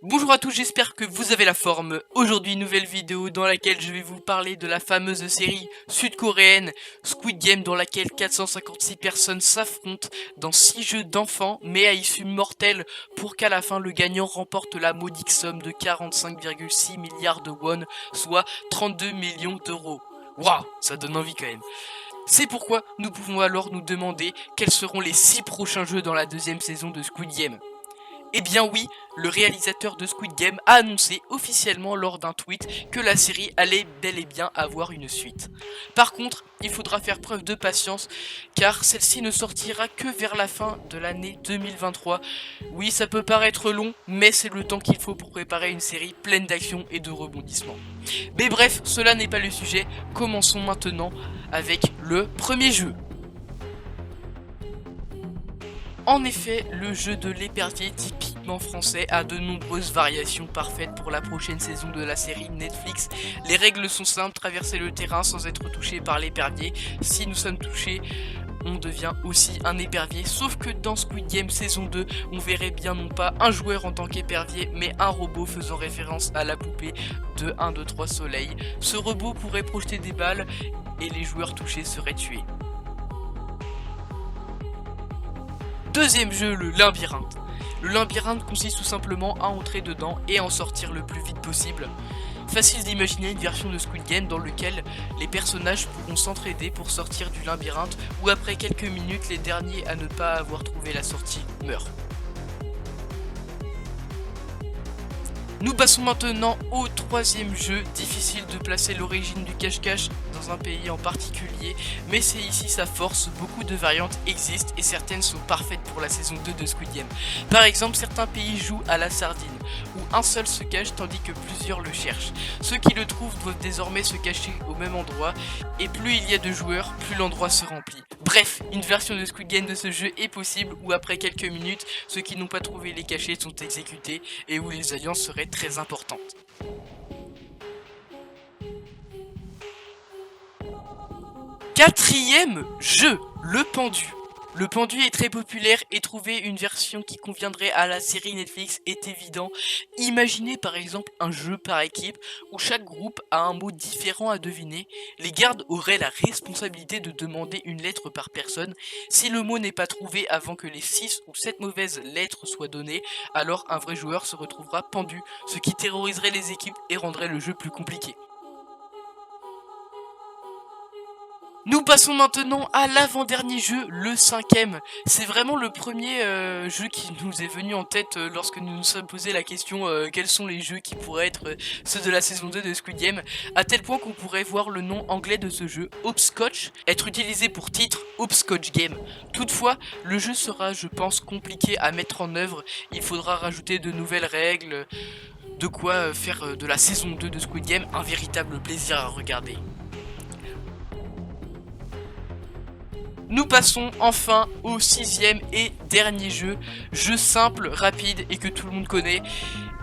Bonjour à tous, j'espère que vous avez la forme. Aujourd'hui, nouvelle vidéo dans laquelle je vais vous parler de la fameuse série sud-coréenne Squid Game, dans laquelle 456 personnes s'affrontent dans 6 jeux d'enfants, mais à issue mortelle pour qu'à la fin le gagnant remporte la modique somme de 45,6 milliards de won, soit 32 millions d'euros. Waouh, ça donne envie quand même. C'est pourquoi nous pouvons alors nous demander quels seront les 6 prochains jeux dans la deuxième saison de Squid Game. Eh bien oui, le réalisateur de Squid Game a annoncé officiellement lors d'un tweet que la série allait bel et bien avoir une suite. Par contre, il faudra faire preuve de patience car celle-ci ne sortira que vers la fin de l'année 2023. Oui, ça peut paraître long, mais c'est le temps qu'il faut pour préparer une série pleine d'action et de rebondissements. Mais bref, cela n'est pas le sujet, commençons maintenant avec le premier jeu. En effet, le jeu de l'épervier typiquement français a de nombreuses variations parfaites pour la prochaine saison de la série Netflix. Les règles sont simples, traverser le terrain sans être touché par l'épervier. Si nous sommes touchés, on devient aussi un épervier, sauf que dans Squid Game saison 2, on verrait bien non pas un joueur en tant qu'épervier, mais un robot faisant référence à la poupée de 1, 2, 3 soleil. Ce robot pourrait projeter des balles et les joueurs touchés seraient tués. Deuxième jeu, le labyrinthe. Le labyrinthe consiste tout simplement à entrer dedans et en sortir le plus vite possible. Facile d'imaginer une version de Squid Game dans lequel les personnages pourront s'entraider pour sortir du labyrinthe, où après quelques minutes, les derniers à ne pas avoir trouvé la sortie meurent. Nous passons maintenant au troisième jeu. Difficile de placer l'origine du cache-cache dans un pays en particulier, mais c'est ici sa force. Beaucoup de variantes existent et certaines sont parfaites pour la saison 2 de Squid Game. Par exemple, certains pays jouent à la sardine, où un seul se cache tandis que plusieurs le cherchent. Ceux qui le trouvent doivent désormais se cacher au même endroit, et plus il y a de joueurs, plus l'endroit se remplit. Bref, une version de Squid Game de ce jeu est possible, où après quelques minutes, ceux qui n'ont pas trouvé les cachets sont exécutés, et où les alliances seraient très importantes. Quatrième jeu, le pendu. Le pendu est très populaire et trouver une version qui conviendrait à la série Netflix est évident. Imaginez par exemple un jeu par équipe où chaque groupe a un mot différent à deviner. Les gardes auraient la responsabilité de demander une lettre par personne. Si le mot n'est pas trouvé avant que les 6 ou 7 mauvaises lettres soient données, alors un vrai joueur se retrouvera pendu, ce qui terroriserait les équipes et rendrait le jeu plus compliqué. Nous passons maintenant à l'avant-dernier jeu, le cinquième. C'est vraiment le premier jeu qui nous est venu en tête lorsque nous nous sommes posé la question quels sont les jeux qui pourraient être ceux de la saison 2 de Squid Game, à tel point qu'on pourrait voir le nom anglais de ce jeu, Hopscotch, être utilisé pour titre Hopscotch Game. Toutefois, le jeu sera, je pense, compliqué à mettre en œuvre. Il faudra rajouter de nouvelles règles, de quoi faire de la saison 2 de Squid Game un véritable plaisir à regarder. Nous passons enfin au sixième et dernier jeu, jeu simple, rapide et que tout le monde connaît.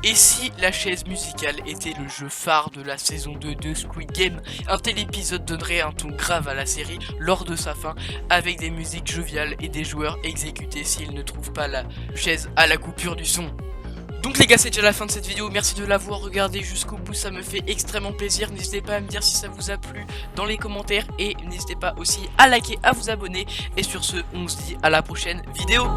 Et si la chaise musicale était le jeu phare de la saison 2 de Squid Game, un tel épisode donnerait un ton grave à la série lors de sa fin, avec des musiques joviales et des joueurs exécutés s'ils ne trouvent pas la chaise à la coupure du son. Donc les gars, c'est déjà la fin de cette vidéo, merci de l'avoir regardé jusqu'au bout, ça me fait extrêmement plaisir. N'hésitez pas à me dire si ça vous a plu dans les commentaires et n'hésitez pas aussi à liker, à vous abonner. Et sur ce, on se dit à la prochaine vidéo.